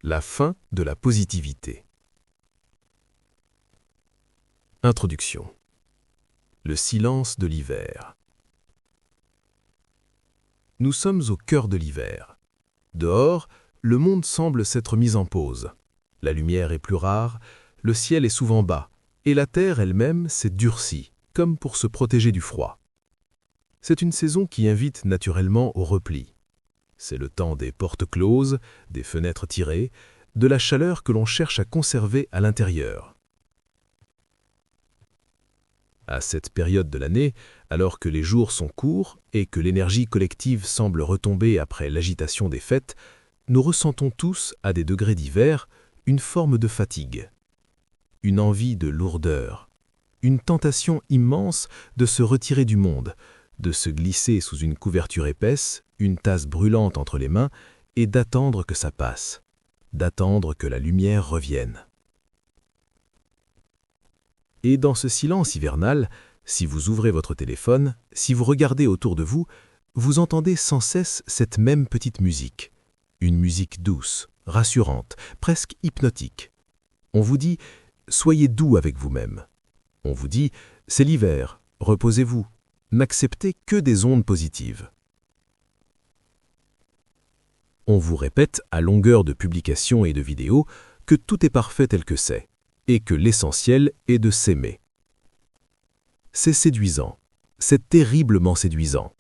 La fin de la positivité. Introduction. Le silence de l'hiver. Nous sommes au cœur de l'hiver. Dehors, le monde semble s'être mis en pause. La lumière est plus rare, le ciel est souvent bas, et la terre elle-même s'est durcie, comme pour se protéger du froid. C'est une saison qui invite naturellement au repli. C'est le temps des portes closes, des fenêtres tirées, de la chaleur que l'on cherche à conserver à l'intérieur. À cette période de l'année, alors que les jours sont courts et que l'énergie collective semble retomber après l'agitation des fêtes, nous ressentons tous, à des degrés divers, une forme de fatigue, une envie de lourdeur, une tentation immense de se retirer du monde, de se glisser sous une couverture épaisse, une tasse brûlante entre les mains, et d'attendre que ça passe, d'attendre que la lumière revienne. Et dans ce silence hivernal, si vous ouvrez votre téléphone, si vous regardez autour de vous, vous entendez sans cesse cette même petite musique. Une musique douce, rassurante, presque hypnotique. On vous dit « Soyez doux avec vous-même ». On vous dit « C'est l'hiver, reposez-vous, n'acceptez que des ondes positives ». On vous répète à longueur de publications et de vidéos que tout est parfait tel que c'est, et que l'essentiel est de s'aimer. C'est séduisant, c'est terriblement séduisant.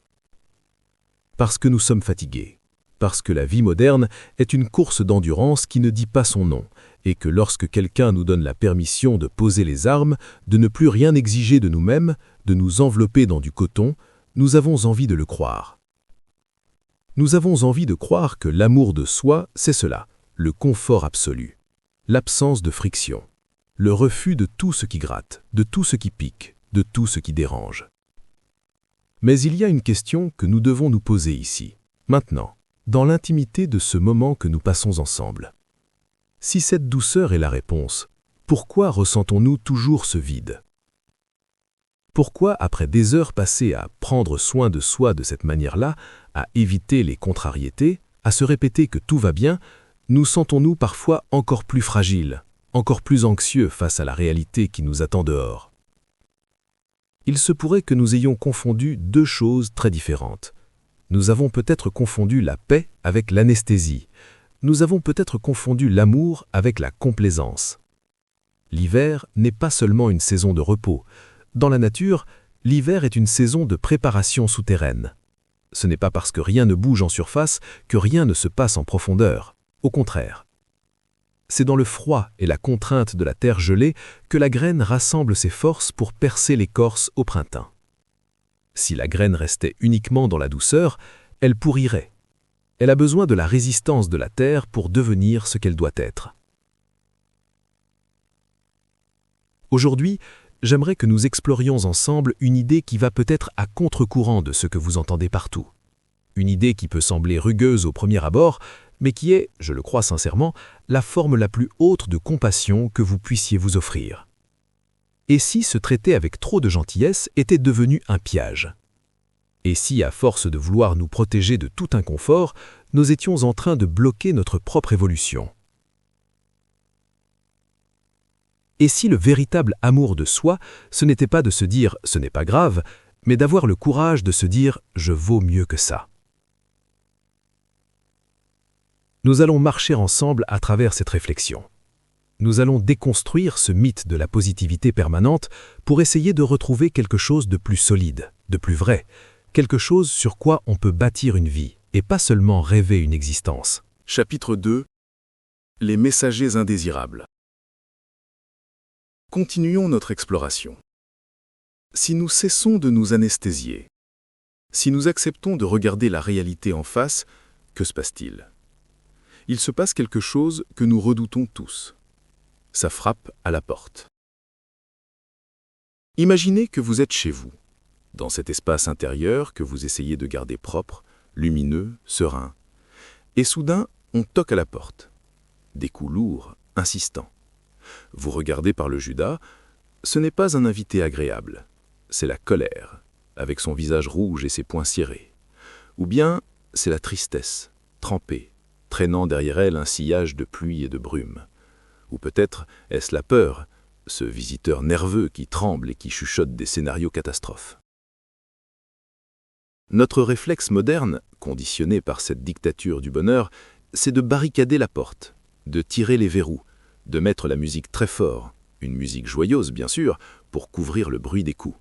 Parce que nous sommes fatigués, parce que la vie moderne est une course d'endurance qui ne dit pas son nom, et que lorsque quelqu'un nous donne la permission de poser les armes, de ne plus rien exiger de nous-mêmes, de nous envelopper dans du coton, nous avons envie de le croire. Nous avons envie de croire que l'amour de soi, c'est cela, le confort absolu, l'absence de friction, le refus de tout ce qui gratte, de tout ce qui pique, de tout ce qui dérange. Mais il y a une question que nous devons nous poser ici, maintenant, dans l'intimité de ce moment que nous passons ensemble. Si cette douceur est la réponse, pourquoi ressentons-nous toujours ce vide ? Pourquoi, après des heures passées à prendre soin de soi de cette manière-là, à éviter les contrariétés, à se répéter que tout va bien, nous sentons-nous parfois encore plus fragiles, encore plus anxieux face à la réalité qui nous attend dehors? Il se pourrait que nous ayons confondu deux choses très différentes. Nous avons peut-être confondu la paix avec l'anesthésie. Nous avons peut-être confondu l'amour avec la complaisance. L'hiver n'est pas seulement une saison de repos. Dans la nature, l'hiver est une saison de préparation souterraine. Ce n'est pas parce que rien ne bouge en surface que rien ne se passe en profondeur. Au contraire. C'est dans le froid et la contrainte de la terre gelée que la graine rassemble ses forces pour percer l'écorce au printemps. Si la graine restait uniquement dans la douceur, elle pourrirait. Elle a besoin de la résistance de la terre pour devenir ce qu'elle doit être. Aujourd'hui, j'aimerais que nous explorions ensemble une idée qui va peut-être à contre-courant de ce que vous entendez partout. Une idée qui peut sembler rugueuse au premier abord, mais qui est, je le crois sincèrement, la forme la plus haute de compassion que vous puissiez vous offrir. Et si se traiter avec trop de gentillesse était devenu un piège ? Et si, à force de vouloir nous protéger de tout inconfort, nous étions en train de bloquer notre propre évolution ? Et si le véritable amour de soi, ce n'était pas de se dire « ce n'est pas grave », mais d'avoir le courage de se dire « je vaux mieux que ça ». Nous allons marcher ensemble à travers cette réflexion. Nous allons déconstruire ce mythe de la positivité permanente pour essayer de retrouver quelque chose de plus solide, de plus vrai, quelque chose sur quoi on peut bâtir une vie et pas seulement rêver une existence. Chapitre 2. Les messagers indésirables. Continuons notre exploration. Si nous cessons de nous anesthésier, si nous acceptons de regarder la réalité en face, que se passe-t-il ? Il se passe quelque chose que nous redoutons tous. Ça frappe à la porte. Imaginez que vous êtes chez vous, dans cet espace intérieur que vous essayez de garder propre, lumineux, serein. Et soudain, on toque à la porte. Des coups lourds, insistants. Vous regardez par le Judas, ce n'est pas un invité agréable, c'est la colère, avec son visage rouge et ses poings cirés. Ou bien, c'est la tristesse, trempée, traînant derrière elle un sillage de pluie et de brume. Ou peut-être est-ce la peur, ce visiteur nerveux qui tremble et qui chuchote des scénarios catastrophes. Notre réflexe moderne, conditionné par cette dictature du bonheur, c'est de barricader la porte, de tirer les verrous, de mettre la musique très fort, une musique joyeuse bien sûr, pour couvrir le bruit des coups.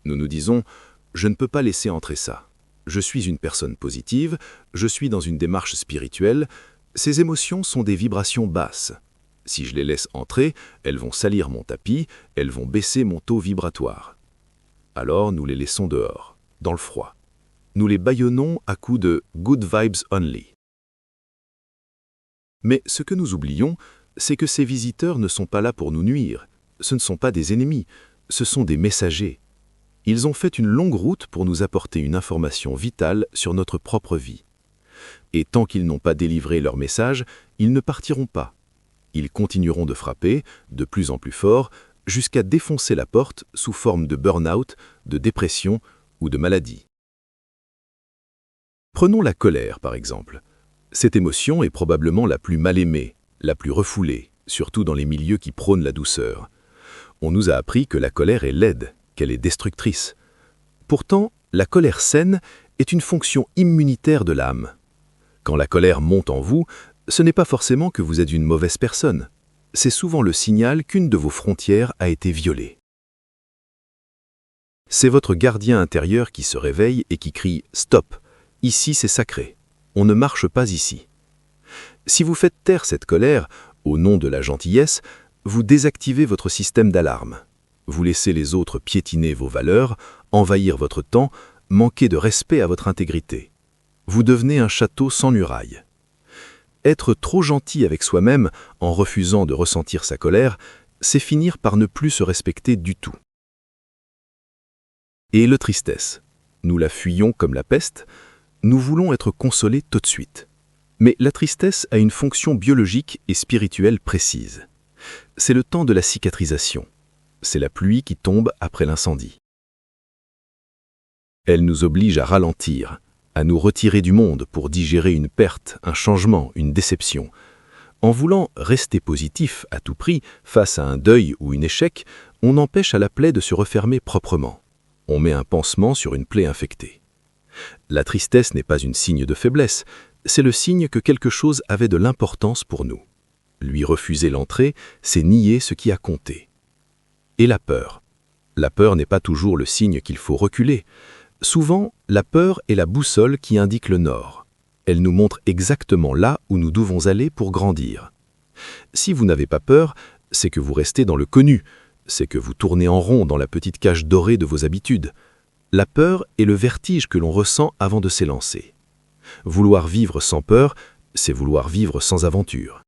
Nous nous disons « je ne peux pas laisser entrer ça ». Je suis une personne positive, je suis dans une démarche spirituelle, ces émotions sont des vibrations basses. Si je les laisse entrer, elles vont salir mon tapis, elles vont baisser mon taux vibratoire. Alors nous les laissons dehors, dans le froid. Nous les bâillonnons à coups de « good vibes only ». Mais ce que nous oublions, c'est que ces visiteurs ne sont pas là pour nous nuire, ce ne sont pas des ennemis, ce sont des messagers. Ils ont fait une longue route pour nous apporter une information vitale sur notre propre vie. Et tant qu'ils n'ont pas délivré leur message, ils ne partiront pas. Ils continueront de frapper, de plus en plus fort, jusqu'à défoncer la porte sous forme de burn-out, de dépression ou de maladie. Prenons la colère, par exemple. Cette émotion est probablement la plus mal aimée, la plus refoulée, surtout dans les milieux qui prônent la douceur. On nous a appris que la colère est laide, qu'elle est destructrice. Pourtant, la colère saine est une fonction immunitaire de l'âme. Quand la colère monte en vous, ce n'est pas forcément que vous êtes une mauvaise personne. C'est souvent le signal qu'une de vos frontières a été violée. C'est votre gardien intérieur qui se réveille et qui crie « Stop ! Ici c'est sacré. On ne marche pas ici. » Si vous faites taire cette colère, au nom de la gentillesse, vous désactivez votre système d'alarme. Vous laissez les autres piétiner vos valeurs, envahir votre temps, manquer de respect à votre intégrité. Vous devenez un château sans murailles. Être trop gentil avec soi-même en refusant de ressentir sa colère, c'est finir par ne plus se respecter du tout. Et la tristesse. Nous la fuyons comme la peste, nous voulons être consolés tout de suite. Mais la tristesse a une fonction biologique et spirituelle précise. C'est le temps de la cicatrisation. C'est la pluie qui tombe après l'incendie. Elle nous oblige à ralentir, à nous retirer du monde pour digérer une perte, un changement, une déception. En voulant rester positif à tout prix face à un deuil ou un échec, on empêche à la plaie de se refermer proprement. On met un pansement sur une plaie infectée. La tristesse n'est pas un signe de faiblesse, c'est le signe que quelque chose avait de l'importance pour nous. Lui refuser l'entrée, c'est nier ce qui a compté. Et la peur. La peur n'est pas toujours le signe qu'il faut reculer. Souvent, la peur est la boussole qui indique le nord. Elle nous montre exactement là où nous devons aller pour grandir. Si vous n'avez pas peur, c'est que vous restez dans le connu, c'est que vous tournez en rond dans la petite cage dorée de vos habitudes. La peur est le vertige que l'on ressent avant de s'élancer. Vouloir vivre sans peur, c'est vouloir vivre sans aventure.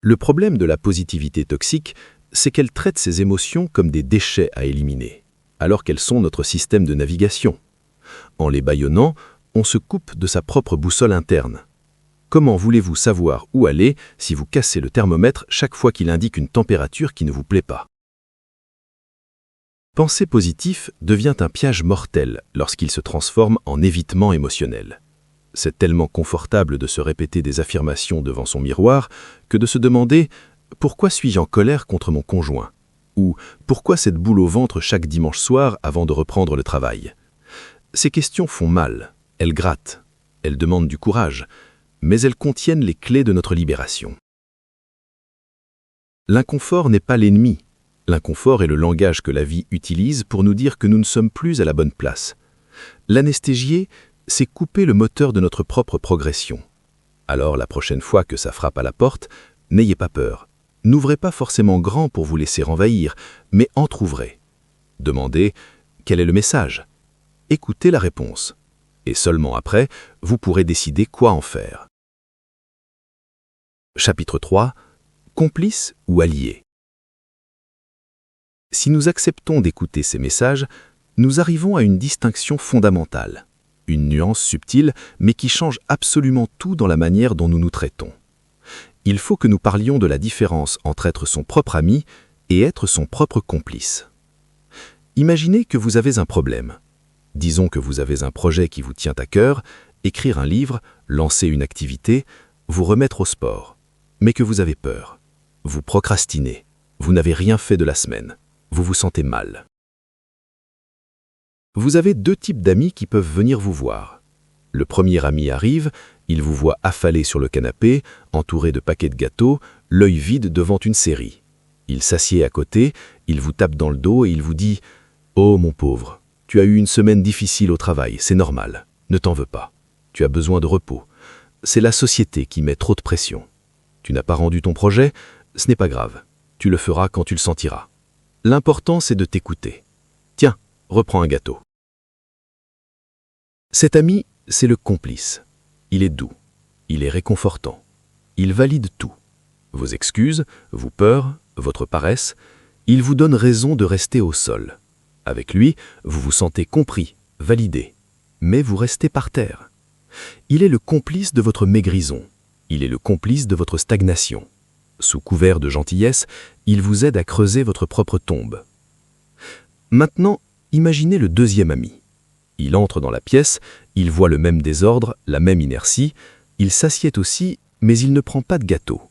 Le problème de la positivité toxique, c'est qu'elle traite ces émotions comme des déchets à éliminer, alors qu'elles sont notre système de navigation. En les bâillonnant, on se coupe de sa propre boussole interne. Comment voulez-vous savoir où aller si vous cassez le thermomètre chaque fois qu'il indique une température qui ne vous plaît pas? Penser positif devient un piège mortel lorsqu'il se transforme en évitement émotionnel. C'est tellement confortable de se répéter des affirmations devant son miroir que de se demander « Pourquoi suis-je en colère contre mon conjoint ?» ou « Pourquoi cette boule au ventre chaque dimanche soir avant de reprendre le travail ?» Ces questions font mal, elles grattent, elles demandent du courage, mais elles contiennent les clés de notre libération. L'inconfort n'est pas l'ennemi. L'inconfort est le langage que la vie utilise pour nous dire que nous ne sommes plus à la bonne place. L'anesthésier, c'est couper le moteur de notre propre progression. Alors la prochaine fois que ça frappe à la porte, n'ayez pas peur. N'ouvrez pas forcément grand pour vous laisser envahir, mais entr'ouvrez. Demandez « Quel est le message ?» Écoutez la réponse. Et seulement après, vous pourrez décider quoi en faire. Chapitre 3. Complice ou allié? Si nous acceptons d'écouter ces messages, nous arrivons à une distinction fondamentale, une nuance subtile mais qui change absolument tout dans la manière dont nous nous traitons. Il faut que nous parlions de la différence entre être son propre ami et être son propre complice. Imaginez que vous avez un problème. Disons que vous avez un projet qui vous tient à cœur écrire un livre, lancer une activité, vous remettre au sport, mais que vous avez peur. Vous procrastinez, vous n'avez rien fait de la semaine, vous vous sentez mal. Vous avez deux types d'amis qui peuvent venir vous voir. Le premier ami arrive, il vous voit affalé sur le canapé, entouré de paquets de gâteaux, l'œil vide devant une série. Il s'assied à côté, il vous tape dans le dos et il vous dit « Oh mon pauvre, tu as eu une semaine difficile au travail, c'est normal, ne t'en veux pas. Tu as besoin de repos. C'est la société qui met trop de pression. Tu n'as pas rendu ton projet, ce n'est pas grave, tu le feras quand tu le sentiras. L'important c'est de t'écouter. Tiens, reprends un gâteau. » Cet ami, c'est le complice. Il est doux, il est réconfortant, il valide tout. Vos excuses, vos peurs, votre paresse, il vous donne raison de rester au sol. Avec lui, vous vous sentez compris, validé, mais vous restez par terre. Il est le complice de votre maigrison, il est le complice de votre stagnation. Sous couvert de gentillesse, il vous aide à creuser votre propre tombe. Maintenant, imaginez le deuxième ami. Il entre dans la pièce, il voit le même désordre, la même inertie, il s'assied aussi, mais il ne prend pas de gâteau.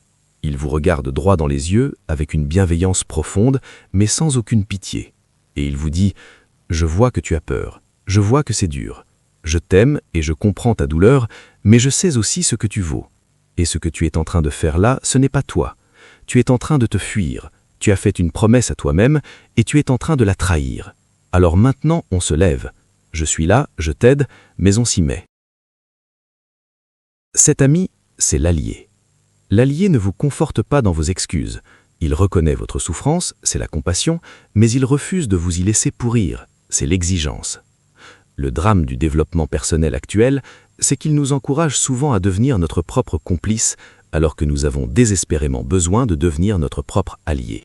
Il vous regarde droit dans les yeux, avec une bienveillance profonde, mais sans aucune pitié. Et il vous dit « Je vois que tu as peur, je vois que c'est dur. Je t'aime et je comprends ta douleur, mais je sais aussi ce que tu vaux. Et ce que tu es en train de faire là, ce n'est pas toi. Tu es en train de te fuir, tu as fait une promesse à toi-même et tu es en train de la trahir. Alors maintenant, on se lève. Je suis là, je t'aide, mais on s'y met. » Cet ami, c'est l'allié. L'allié ne vous conforte pas dans vos excuses. Il reconnaît votre souffrance, c'est la compassion, mais il refuse de vous y laisser pourrir, c'est l'exigence. Le drame du développement personnel actuel, c'est qu'il nous encourage souvent à devenir notre propre complice, alors que nous avons désespérément besoin de devenir notre propre allié.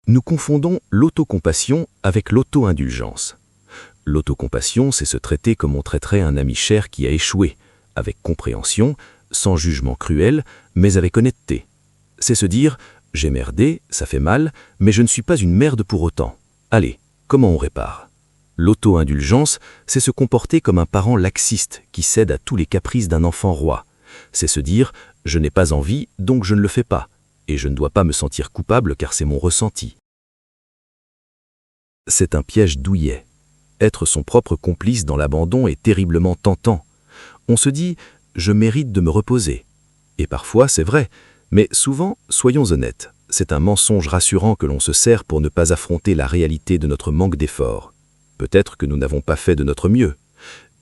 Nous confondons l'autocompassion avec l'auto-indulgence. L'autocompassion, c'est se traiter comme on traiterait un ami cher qui a échoué, avec compréhension, sans jugement cruel, mais avec honnêteté. C'est se dire « j'ai merdé, ça fait mal, mais je ne suis pas une merde pour autant. Allez, comment on répare ?» L'auto-indulgence, c'est se comporter comme un parent laxiste qui cède à tous les caprices d'un enfant roi. C'est se dire « je n'ai pas envie, donc je ne le fais pas. » Et je ne dois pas me sentir coupable car c'est mon ressenti. C'est un piège douillet. Être son propre complice dans l'abandon est terriblement tentant. On se dit « je mérite de me reposer ». Et parfois c'est vrai, mais souvent, soyons honnêtes, c'est un mensonge rassurant que l'on se sert pour ne pas affronter la réalité de notre manque d'effort. Peut-être que nous n'avons pas fait de notre mieux.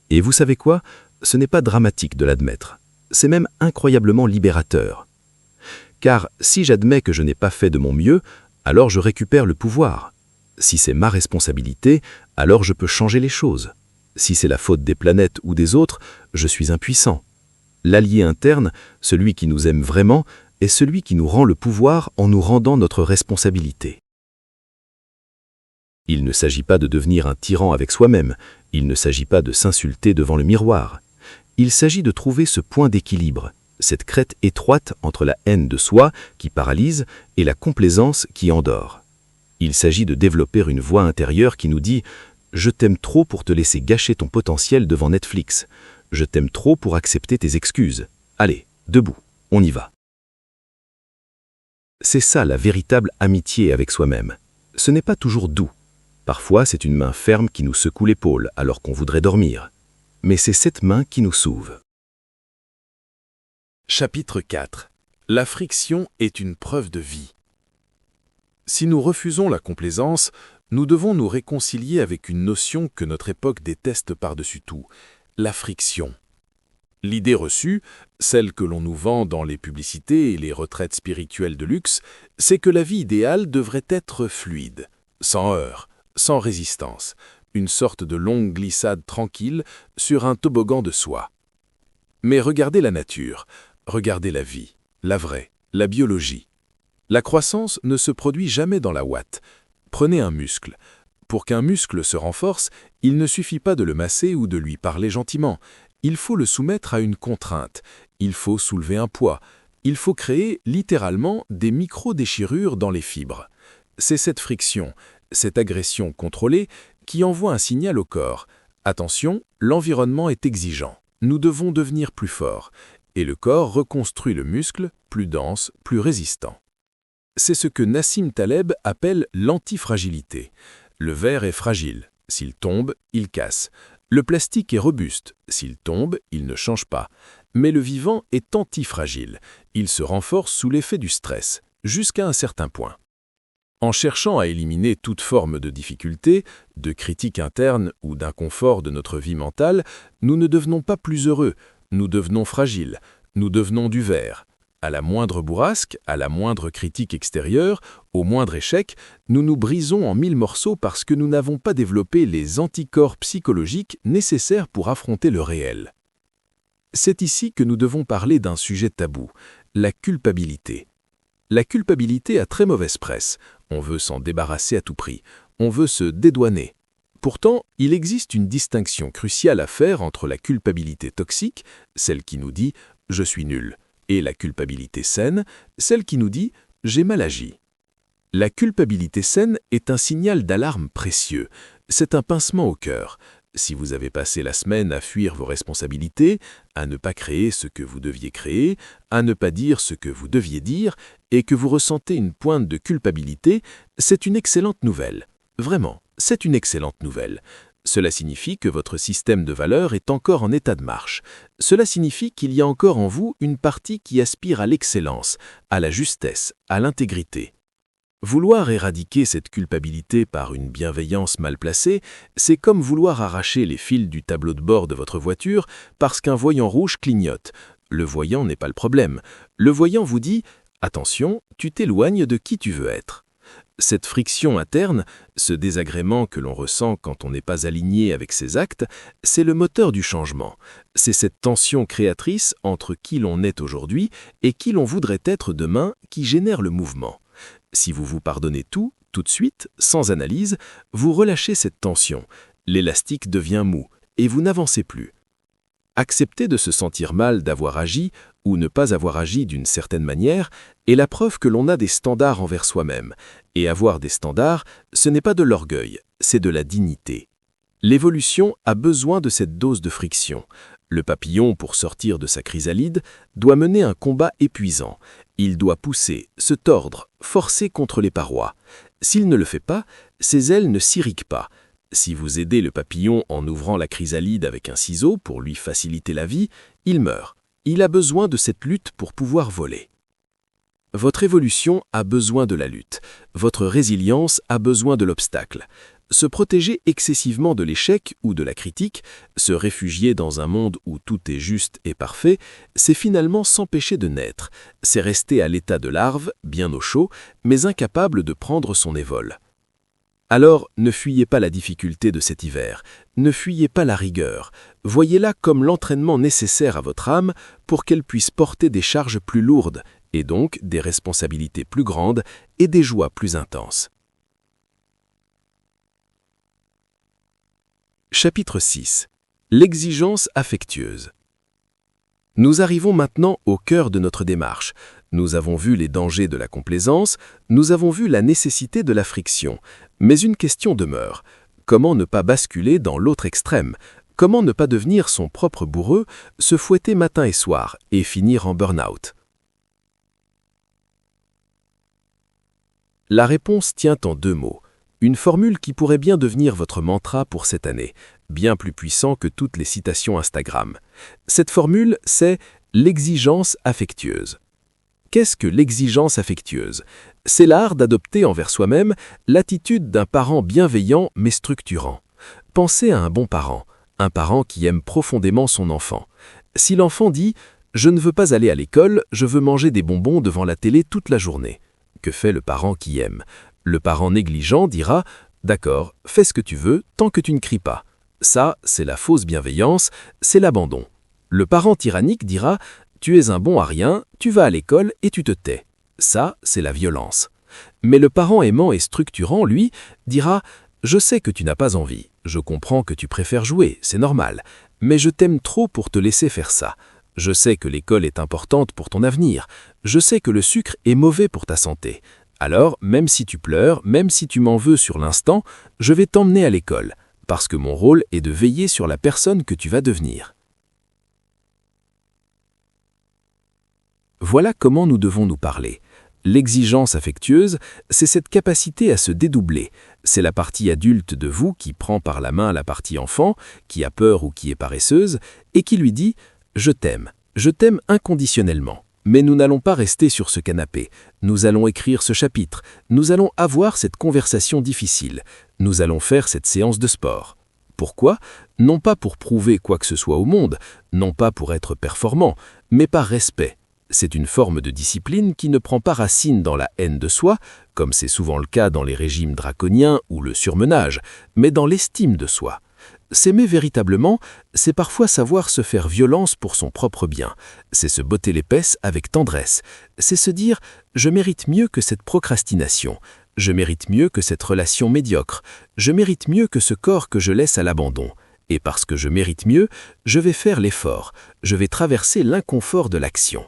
Et vous savez quoi? Ce n'est pas dramatique de l'admettre. C'est même incroyablement libérateur. Car si j'admets que je n'ai pas fait de mon mieux, alors je récupère le pouvoir. Si c'est ma responsabilité, alors je peux changer les choses. Si c'est la faute des planètes ou des autres, je suis impuissant. L'allié interne, celui qui nous aime vraiment, est celui qui nous rend le pouvoir en nous rendant notre responsabilité. Il ne s'agit pas de devenir un tyran avec soi-même, il ne s'agit pas de s'insulter devant le miroir. Il s'agit de trouver ce point d'équilibre, cette crête étroite entre la haine de soi qui paralyse et la complaisance qui endort. Il s'agit de développer une voix intérieure qui nous dit « Je t'aime trop pour te laisser gâcher ton potentiel devant Netflix. Je t'aime trop pour accepter tes excuses. Allez, debout, on y va. » C'est ça la véritable amitié avec soi-même. Ce n'est pas toujours doux. Parfois, c'est une main ferme qui nous secoue l'épaule alors qu'on voudrait dormir. Mais c'est cette main qui nous sauve. Chapitre 4. La friction est une preuve de vie. Si nous refusons la complaisance, nous devons nous réconcilier avec une notion que notre époque déteste par-dessus tout, la friction. L'idée reçue, celle que l'on nous vend dans les publicités et les retraites spirituelles de luxe, c'est que la vie idéale devrait être fluide, sans heurts, sans résistance, une sorte de longue glissade tranquille sur un toboggan de soie. Mais regardez la nature, regardez la vie, la vraie, la biologie. La croissance ne se produit jamais dans la ouate. Prenez un muscle. Pour qu'un muscle se renforce, il ne suffit pas de le masser ou de lui parler gentiment. Il faut le soumettre à une contrainte. Il faut soulever un poids. Il faut créer littéralement des micro-déchirures dans les fibres. C'est cette friction, cette agression contrôlée qui envoie un signal au corps. Attention, l'environnement est exigeant. Nous devons devenir plus forts. Et le corps reconstruit le muscle, plus dense, plus résistant. C'est ce que Nassim Taleb appelle l'antifragilité. Le verre est fragile. S'il tombe, il casse. Le plastique est robuste. S'il tombe, il ne change pas. Mais le vivant est antifragile. Il se renforce sous l'effet du stress, jusqu'à un certain point. En cherchant à éliminer toute forme de difficulté, de critique interne ou d'inconfort de notre vie mentale, nous ne devenons pas plus heureux, nous devenons fragiles, nous devenons du verre. À la moindre bourrasque, à la moindre critique extérieure, au moindre échec, nous nous brisons en 1000 morceaux parce que nous n'avons pas développé les anticorps psychologiques nécessaires pour affronter le réel. C'est ici que nous devons parler d'un sujet tabou, la culpabilité. La culpabilité a très mauvaise presse. On veut s'en débarrasser à tout prix. On veut se dédouaner. Pourtant, il existe une distinction cruciale à faire entre la culpabilité toxique, celle qui nous dit « je suis nul », et la culpabilité saine, celle qui nous dit « j'ai mal agi ». La culpabilité saine est un signal d'alarme précieux. C'est un pincement au cœur. Si vous avez passé la semaine à fuir vos responsabilités, à ne pas créer ce que vous deviez créer, à ne pas dire ce que vous deviez dire, et que vous ressentez une pointe de culpabilité, c'est une excellente nouvelle. Vraiment, c'est une excellente nouvelle. Cela signifie que votre système de valeurs est encore en état de marche. Cela signifie qu'il y a encore en vous une partie qui aspire à l'excellence, à la justesse, à l'intégrité. Vouloir éradiquer cette culpabilité par une bienveillance mal placée, c'est comme vouloir arracher les fils du tableau de bord de votre voiture parce qu'un voyant rouge clignote. Le voyant n'est pas le problème. Le voyant vous dit « Attention, tu t'éloignes de qui tu veux être ». Cette friction interne, ce désagrément que l'on ressent quand on n'est pas aligné avec ses actes, c'est le moteur du changement. C'est cette tension créatrice entre qui l'on est aujourd'hui et qui l'on voudrait être demain qui génère le mouvement. Si vous vous pardonnez tout de suite, sans analyse, vous relâchez cette tension. L'élastique devient mou et vous n'avancez plus. Accepter de se sentir mal d'avoir agi ou ne pas avoir agi d'une certaine manière est la preuve que l'on a des standards envers soi-même. Et avoir des standards, ce n'est pas de l'orgueil, c'est de la dignité. L'évolution a besoin de cette dose de friction. Le papillon, pour sortir de sa chrysalide, doit mener un combat épuisant. Il doit pousser, se tordre, forcer contre les parois. S'il ne le fait pas, ses ailes ne s'irriguent pas. Si vous aidez le papillon en ouvrant la chrysalide avec un ciseau pour lui faciliter la vie, il meurt. Il a besoin de cette lutte pour pouvoir voler. Votre évolution a besoin de la lutte. Votre résilience a besoin de l'obstacle. Se protéger excessivement de l'échec ou de la critique, se réfugier dans un monde où tout est juste et parfait, c'est finalement s'empêcher de naître. C'est rester à l'état de larve, bien au chaud, mais incapable de prendre son évol. Alors, ne fuyez pas la difficulté de cet hiver, ne fuyez pas la rigueur. Voyez-la comme l'entraînement nécessaire à votre âme pour qu'elle puisse porter des charges plus lourdes, et donc des responsabilités plus grandes et des joies plus intenses. Chapitre 6. L'exigence affectueuse. Nous arrivons maintenant au cœur de notre démarche. Nous avons vu les dangers de la complaisance, nous avons vu la nécessité de la friction. Mais une question demeure. Comment ne pas basculer dans l'autre extrême? Comment ne pas devenir son propre bourreau, se fouetter matin et soir et finir en burn-out? La réponse tient en 2 mots. Une formule qui pourrait bien devenir votre mantra pour cette année, bien plus puissant que toutes les citations Instagram. Cette formule, c'est l'exigence affectueuse. Qu'est-ce que l'exigence affectueuse? C'est l'art d'adopter envers soi-même l'attitude d'un parent bienveillant mais structurant. Pensez à un bon parent, un parent qui aime profondément son enfant. Si l'enfant dit « Je ne veux pas aller à l'école, je veux manger des bonbons devant la télé toute la journée », que fait le parent qui aime? Le parent négligent dira « D'accord, fais ce que tu veux tant que tu ne cries pas ». Ça, c'est la fausse bienveillance, c'est l'abandon. Le parent tyrannique dira « Tu es un bon à rien, tu vas à l'école et tu te tais ». Ça, c'est la violence. Mais le parent aimant et structurant, lui, dira « Je sais que tu n'as pas envie, je comprends que tu préfères jouer, c'est normal, mais je t'aime trop pour te laisser faire ça. Je sais que l'école est importante pour ton avenir, je sais que le sucre est mauvais pour ta santé. Alors, même si tu pleures, même si tu m'en veux sur l'instant, je vais t'emmener à l'école. parce que mon rôle est de veiller sur la personne que tu vas devenir. Voilà comment nous devons nous parler. L'exigence affectueuse, c'est cette capacité à se dédoubler. C'est la partie adulte de vous qui prend par la main la partie enfant, qui a peur ou qui est paresseuse, et qui lui dit « Je t'aime inconditionnellement ». Mais nous n'allons pas rester sur ce canapé. Nous allons écrire ce chapitre. Nous allons avoir cette conversation difficile. Nous allons faire cette séance de sport. Pourquoi? Non pas pour prouver quoi que ce soit au monde, non pas pour être performant, mais par respect. C'est une forme de discipline qui ne prend pas racine dans la haine de soi, comme c'est souvent le cas dans les régimes draconiens ou le surmenage, mais dans l'estime de soi. S'aimer véritablement, c'est parfois savoir se faire violence pour son propre bien. C'est se botter l'épaisse avec tendresse. C'est se dire « je mérite mieux que cette procrastination. Je mérite mieux que cette relation médiocre. Je mérite mieux que ce corps que je laisse à l'abandon. Et parce que je mérite mieux, je vais faire l'effort. Je vais traverser l'inconfort de l'action. »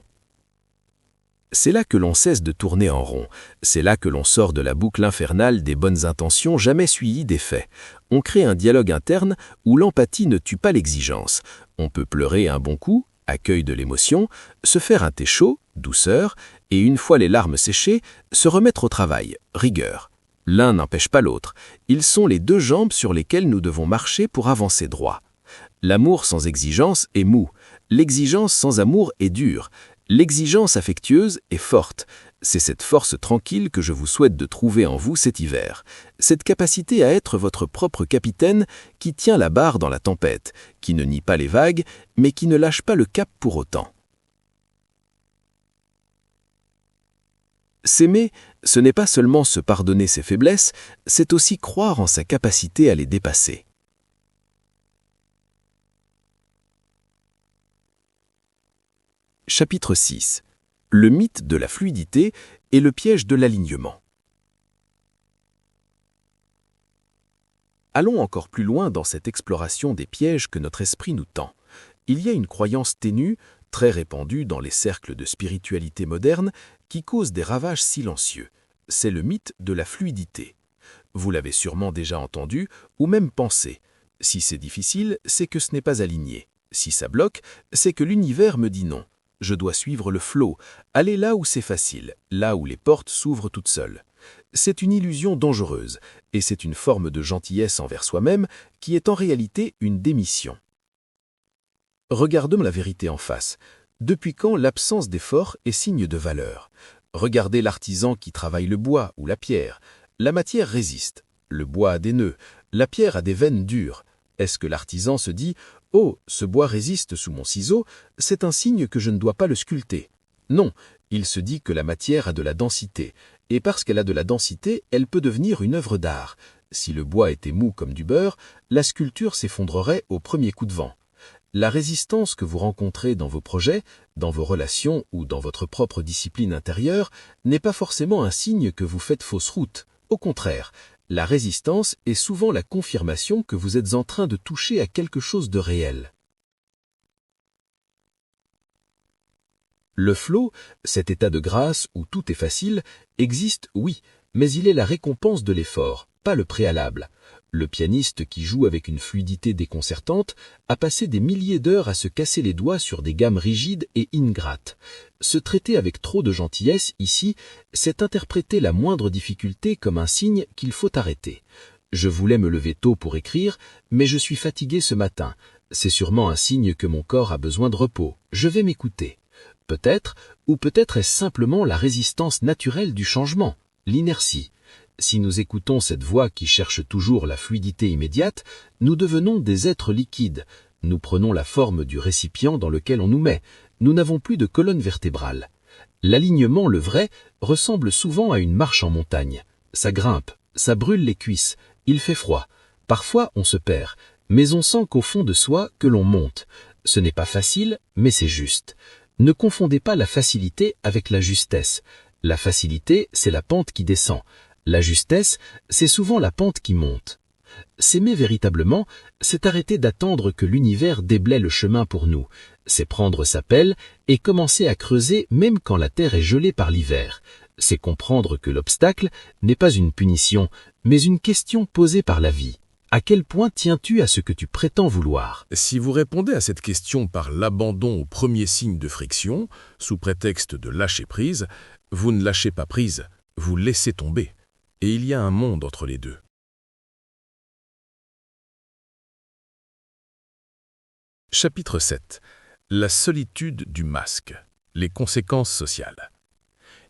C'est là que l'on cesse de tourner en rond. C'est là que l'on sort de la boucle infernale des bonnes intentions jamais suivies des faits. On crée un dialogue interne où l'empathie ne tue pas l'exigence. On peut pleurer un bon coup, accueil de l'émotion, se faire un thé chaud, douceur, et une fois les larmes séchées, se remettre au travail, rigueur. L'un n'empêche pas l'autre. Ils sont les deux jambes sur lesquelles nous devons marcher pour avancer droit. L'amour sans exigence est mou. L'exigence sans amour est dure. L'exigence affectueuse est forte. C'est cette force tranquille que je vous souhaite de trouver en vous cet hiver. Cette capacité à être votre propre capitaine qui tient la barre dans la tempête, qui ne nie pas les vagues, mais qui ne lâche pas le cap pour autant. S'aimer, ce n'est pas seulement se pardonner ses faiblesses, c'est aussi croire en sa capacité à les dépasser. Chapitre 6. Le mythe de la fluidité et le piège de l'alignement. Allons encore plus loin dans cette exploration des pièges que notre esprit nous tend. Il y a une croyance ténue, très répandue dans les cercles de spiritualité moderne, qui cause des ravages silencieux. C'est le mythe de la fluidité. Vous l'avez sûrement déjà entendu ou même pensé. Si c'est difficile, c'est que ce n'est pas aligné. Si ça bloque, c'est que l'univers me dit non. Je dois suivre le flow, aller là où c'est facile, là où les portes s'ouvrent toutes seules. C'est une illusion dangereuse, et c'est une forme de gentillesse envers soi-même qui est en réalité une démission. Regardons la vérité en face. Depuis quand l'absence d'effort est signe de valeur? Regardez l'artisan qui travaille le bois ou la pierre. La matière résiste. Le bois a des nœuds, la pierre a des veines dures. Est-ce que l'artisan se dit « Oh, ce bois résiste sous mon ciseau, c'est un signe que je ne dois pas le sculpter ». Non, il se dit que la matière a de la densité, et parce qu'elle a de la densité, elle peut devenir une œuvre d'art. Si le bois était mou comme du beurre, la sculpture s'effondrerait au premier coup de vent. La résistance que vous rencontrez dans vos projets, dans vos relations ou dans votre propre discipline intérieure n'est pas forcément un signe que vous faites fausse route. Au contraire, la résistance est souvent la confirmation que vous êtes en train de toucher à quelque chose de réel. Le flow, cet état de grâce où tout est facile, existe, oui, mais il est la récompense de l'effort, pas le préalable. Le pianiste qui joue avec une fluidité déconcertante a passé des milliers d'heures à se casser les doigts sur des gammes rigides et ingrates. Se traiter avec trop de gentillesse ici, c'est interpréter la moindre difficulté comme un signe qu'il faut arrêter. Je voulais me lever tôt pour écrire, mais je suis fatigué ce matin. C'est sûrement un signe que mon corps a besoin de repos. Je vais m'écouter. Peut-être, ou peut-être est-ce simplement la résistance naturelle du changement, l'inertie. Si nous écoutons cette voix qui cherche toujours la fluidité immédiate, nous devenons des êtres liquides. Nous prenons la forme du récipient dans lequel on nous met. Nous n'avons plus de colonne vertébrale. L'alignement, le vrai, ressemble souvent à une marche en montagne. Ça grimpe, ça brûle les cuisses, il fait froid. Parfois, on se perd, mais on sent qu'au fond de soi que l'on monte. Ce n'est pas facile, mais c'est juste. Ne confondez pas la facilité avec la justesse. La facilité, c'est la pente qui descend. La justesse, c'est souvent la pente qui monte. S'aimer véritablement, c'est arrêter d'attendre que l'univers déblaye le chemin pour nous. C'est prendre sa pelle et commencer à creuser même quand la terre est gelée par l'hiver. C'est comprendre que l'obstacle n'est pas une punition, mais une question posée par la vie. À quel point tiens-tu à ce que tu prétends vouloir? Si vous répondez à cette question par l'abandon au premier signe de friction, sous prétexte de lâcher prise, vous ne lâchez pas prise, vous laissez tomber. Et il y a un monde entre les deux. Chapitre 7. La solitude du masque. Les conséquences sociales.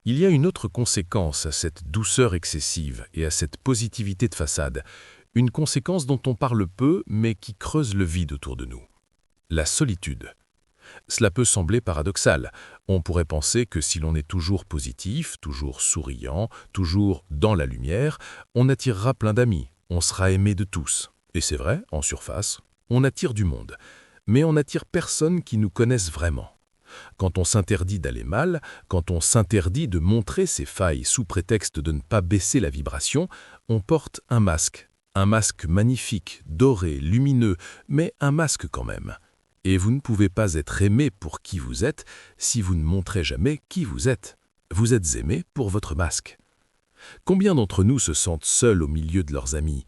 Il y a une autre conséquence à cette douceur excessive et à cette positivité de façade, une conséquence dont on parle peu mais qui creuse le vide autour de nous. La solitude. Cela peut sembler paradoxal. On pourrait penser que si l'on est toujours positif, toujours souriant, toujours dans la lumière, on attirera plein d'amis, on sera aimé de tous. Et c'est vrai, en surface, on attire du monde. Mais on n'attire personne qui nous connaisse vraiment. Quand on s'interdit d'aller mal, quand on s'interdit de montrer ses failles sous prétexte de ne pas baisser la vibration, on porte un masque magnifique, doré, lumineux, mais un masque quand même. Et vous ne pouvez pas être aimé pour qui vous êtes si vous ne montrez jamais qui vous êtes. Vous êtes aimé pour votre masque. Combien d'entre nous se sentent seuls au milieu de leurs amis ?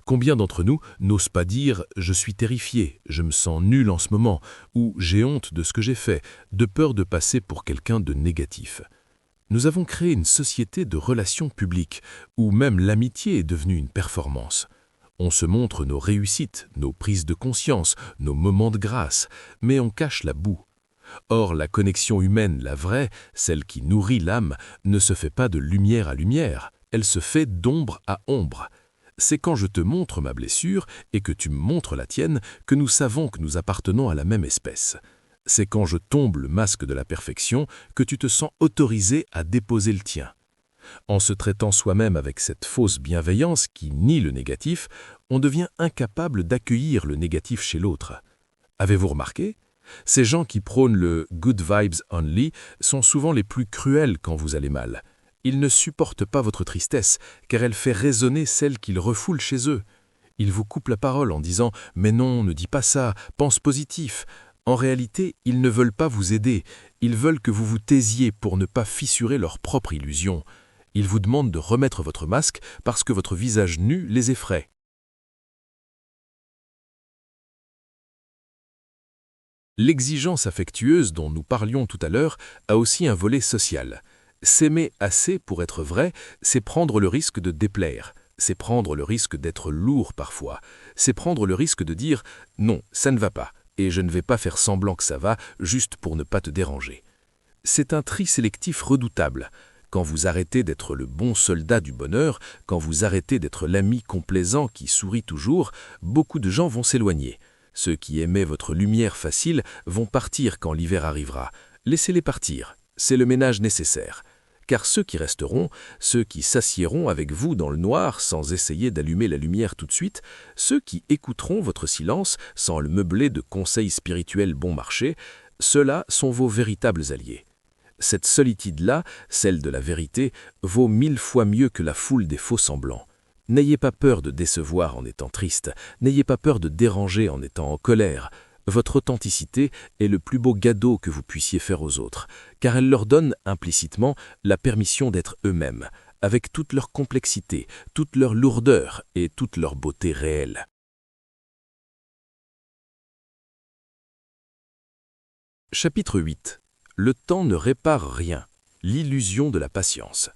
Combien d'entre nous n'osent pas dire « je suis terrifié, je me sens nul en ce moment » ou « j'ai honte de ce que j'ai fait », de peur de passer pour quelqu'un de négatif. Nous avons créé une société de relations publiques où même l'amitié est devenue une performance. On se montre nos réussites, nos prises de conscience, nos moments de grâce, mais on cache la boue. Or, la connexion humaine, la vraie, celle qui nourrit l'âme, ne se fait pas de lumière à lumière, elle se fait d'ombre à ombre. C'est quand je te montre ma blessure et que tu me montres la tienne que nous savons que nous appartenons à la même espèce. C'est quand je tombe le masque de la perfection que tu te sens autorisé à déposer le tien. En se traitant soi-même avec cette fausse bienveillance qui nie le négatif, on devient incapable d'accueillir le négatif chez l'autre. Avez-vous remarqué ? Ces gens qui prônent le « good vibes only » sont souvent les plus cruels quand vous allez mal. Ils ne supportent pas votre tristesse, car elle fait résonner celle qu'ils refoulent chez eux. Ils vous coupent la parole en disant « mais non, ne dis pas ça, pense positif ». En réalité, ils ne veulent pas vous aider, ils veulent que vous vous taisiez pour ne pas fissurer leur propre illusion. Ils vous demandent de remettre votre masque parce que votre visage nu les effraie. L'exigence affectueuse dont nous parlions tout à l'heure a aussi un volet social. S'aimer assez pour être vrai, c'est prendre le risque de déplaire, c'est prendre le risque d'être lourd parfois, c'est prendre le risque de dire « non, ça ne va pas » et je ne vais pas faire semblant que ça va juste pour ne pas te déranger. C'est un tri sélectif redoutable. Quand vous arrêtez d'être le bon soldat du bonheur, quand vous arrêtez d'être l'ami complaisant qui sourit toujours, beaucoup de gens vont s'éloigner. Ceux qui aimaient votre lumière facile vont partir quand l'hiver arrivera. Laissez-les partir, c'est le ménage nécessaire. Car ceux qui resteront, ceux qui s'assiéront avec vous dans le noir sans essayer d'allumer la lumière tout de suite, ceux qui écouteront votre silence sans le meubler de conseils spirituels bon marché, ceux-là sont vos véritables alliés. Cette solitude-là, celle de la vérité, vaut 1000 fois mieux que la foule des faux-semblants. N'ayez pas peur de décevoir en étant triste, n'ayez pas peur de déranger en étant en colère. Votre authenticité est le plus beau cadeau que vous puissiez faire aux autres, car elle leur donne implicitement la permission d'être eux-mêmes, avec toute leur complexité, toute leur lourdeur et toute leur beauté réelle. Chapitre 8. Le temps ne répare rien. L'illusion de la patience.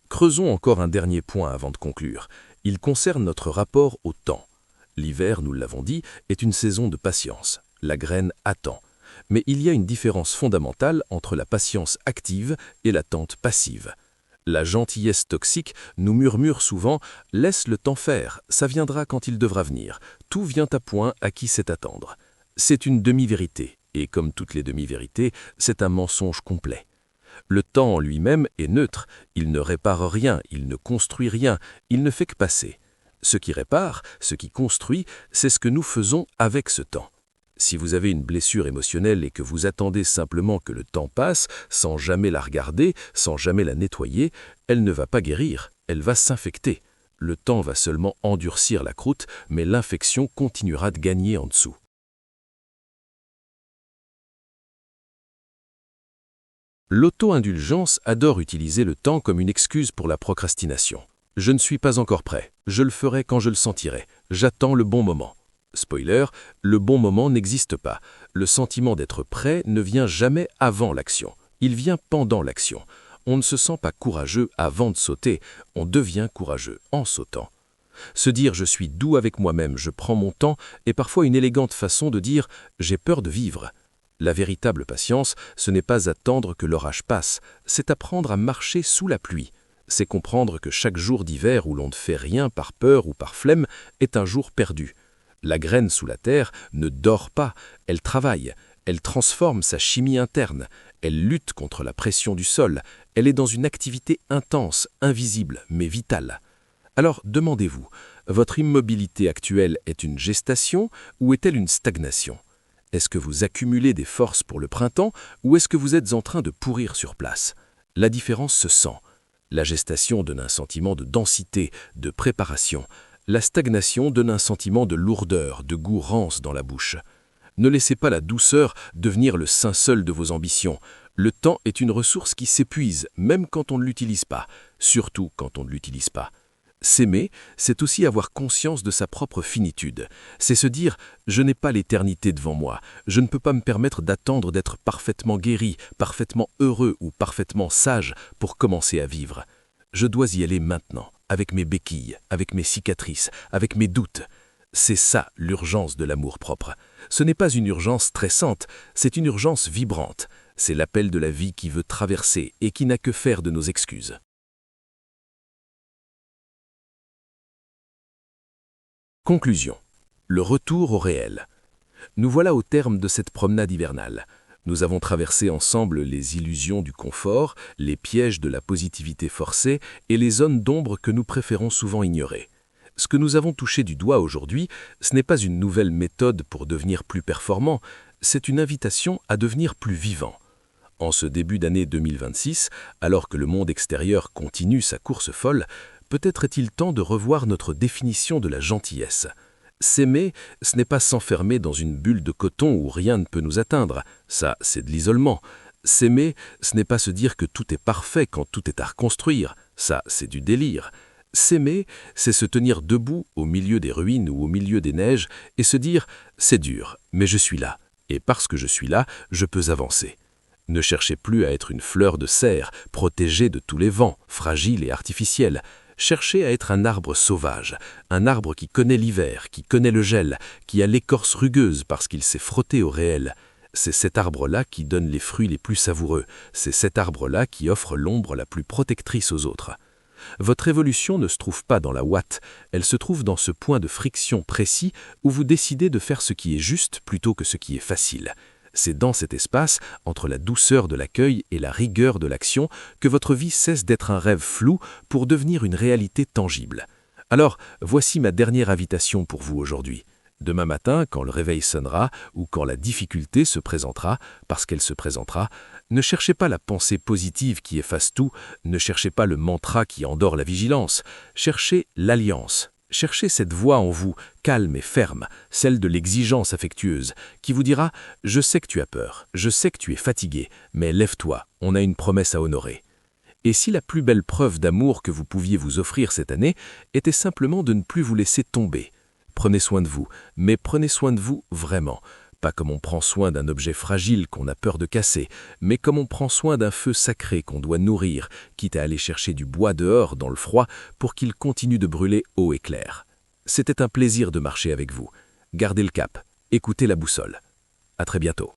Creusons encore un dernier point avant de conclure. Il concerne notre rapport au temps. L'hiver, nous l'avons dit, est une saison de patience. La graine attend. Mais il y a une différence fondamentale entre la patience active et l'attente passive. La gentillesse toxique nous murmure souvent « laisse le temps faire, ça viendra quand il devra venir, tout vient à point à qui sait attendre ». C'est une demi-vérité, et comme toutes les demi-vérités, c'est un mensonge complet. Le temps en lui-même est neutre, il ne répare rien, il ne construit rien, il ne fait que passer. Ce qui répare, ce qui construit, c'est ce que nous faisons avec ce temps. Si vous avez une blessure émotionnelle et que vous attendez simplement que le temps passe, sans jamais la regarder, sans jamais la nettoyer, elle ne va pas guérir, elle va s'infecter. Le temps va seulement endurcir la croûte, mais l'infection continuera de gagner en dessous. L'auto-indulgence adore utiliser le temps comme une excuse pour la procrastination. Je ne suis pas encore prêt, je le ferai quand je le sentirai, j'attends le bon moment. Spoiler, le bon moment n'existe pas. Le sentiment d'être prêt ne vient jamais avant l'action. Il vient pendant l'action. On ne se sent pas courageux avant de sauter, on devient courageux en sautant. Se dire « je suis doux avec moi-même, je prends mon temps » est parfois une élégante façon de dire « j'ai peur de vivre ». La véritable patience, ce n'est pas attendre que l'orage passe, c'est apprendre à marcher sous la pluie. C'est comprendre que chaque jour d'hiver où l'on ne fait rien par peur ou par flemme est un jour perdu. La graine sous la terre ne dort pas, elle travaille, elle transforme sa chimie interne, elle lutte contre la pression du sol, elle est dans une activité intense, invisible, mais vitale. Alors demandez-vous, votre immobilité actuelle est une gestation ou est-elle une stagnation ? Est-ce que vous accumulez des forces pour le printemps ou est-ce que vous êtes en train de pourrir sur place ? La différence se sent. La gestation donne un sentiment de densité, de préparation. La stagnation donne un sentiment de lourdeur, de goût rance dans la bouche. Ne laissez pas la douceur devenir le saint seul de vos ambitions. Le temps est une ressource qui s'épuise, même quand on ne l'utilise pas, surtout quand on ne l'utilise pas. S'aimer, c'est aussi avoir conscience de sa propre finitude. C'est se dire « je n'ai pas l'éternité devant moi, je ne peux pas me permettre d'attendre d'être parfaitement guéri, parfaitement heureux ou parfaitement sage pour commencer à vivre. Je dois y aller maintenant, avec mes béquilles, avec mes cicatrices, avec mes doutes. » C'est ça l'urgence de l'amour-propre. Ce n'est pas une urgence stressante, c'est une urgence vibrante. C'est l'appel de la vie qui veut traverser et qui n'a que faire de nos excuses. Conclusion. Le retour au réel. Nous voilà au terme de cette promenade hivernale. Nous avons traversé ensemble les illusions du confort, les pièges de la positivité forcée et les zones d'ombre que nous préférons souvent ignorer. Ce que nous avons touché du doigt aujourd'hui, ce n'est pas une nouvelle méthode pour devenir plus performant, c'est une invitation à devenir plus vivant. En ce début d'année 2026, alors que le monde extérieur continue sa course folle, peut-être est-il temps de revoir notre définition de la gentillesse. S'aimer, ce n'est pas s'enfermer dans une bulle de coton où rien ne peut nous atteindre. Ça, c'est de l'isolement. S'aimer, ce n'est pas se dire que tout est parfait quand tout est à reconstruire. Ça, c'est du délire. S'aimer, c'est se tenir debout au milieu des ruines ou au milieu des neiges et se dire « c'est dur, mais je suis là. Et parce que je suis là, je peux avancer. » Ne cherchez plus à être une fleur de serre, protégée de tous les vents, fragile et artificielle. Cherchez à être un arbre sauvage, un arbre qui connaît l'hiver, qui connaît le gel, qui a l'écorce rugueuse parce qu'il s'est frotté au réel. C'est cet arbre-là qui donne les fruits les plus savoureux, c'est cet arbre-là qui offre l'ombre la plus protectrice aux autres. Votre évolution ne se trouve pas dans la ouate, elle se trouve dans ce point de friction précis où vous décidez de faire ce qui est juste plutôt que ce qui est facile. C'est dans cet espace, entre la douceur de l'accueil et la rigueur de l'action, que votre vie cesse d'être un rêve flou pour devenir une réalité tangible. Alors, voici ma dernière invitation pour vous aujourd'hui. Demain matin, quand le réveil sonnera ou quand la difficulté se présentera, parce qu'elle se présentera, ne cherchez pas la pensée positive qui efface tout, ne cherchez pas le mantra qui endort la vigilance, cherchez l'alliance. Cherchez cette voix en vous, calme et ferme, celle de l'exigence affectueuse, qui vous dira « Je sais que tu as peur, je sais que tu es fatigué, mais lève-toi, on a une promesse à honorer. » Et si la plus belle preuve d'amour que vous pouviez vous offrir cette année était simplement de ne plus vous laisser tomber. Prenez soin de vous, mais prenez soin de vous vraiment. Pas comme on prend soin d'un objet fragile qu'on a peur de casser, mais comme on prend soin d'un feu sacré qu'on doit nourrir, quitte à aller chercher du bois dehors dans le froid pour qu'il continue de brûler haut et clair. C'était un plaisir de marcher avec vous. Gardez le cap, écoutez la boussole. À très bientôt.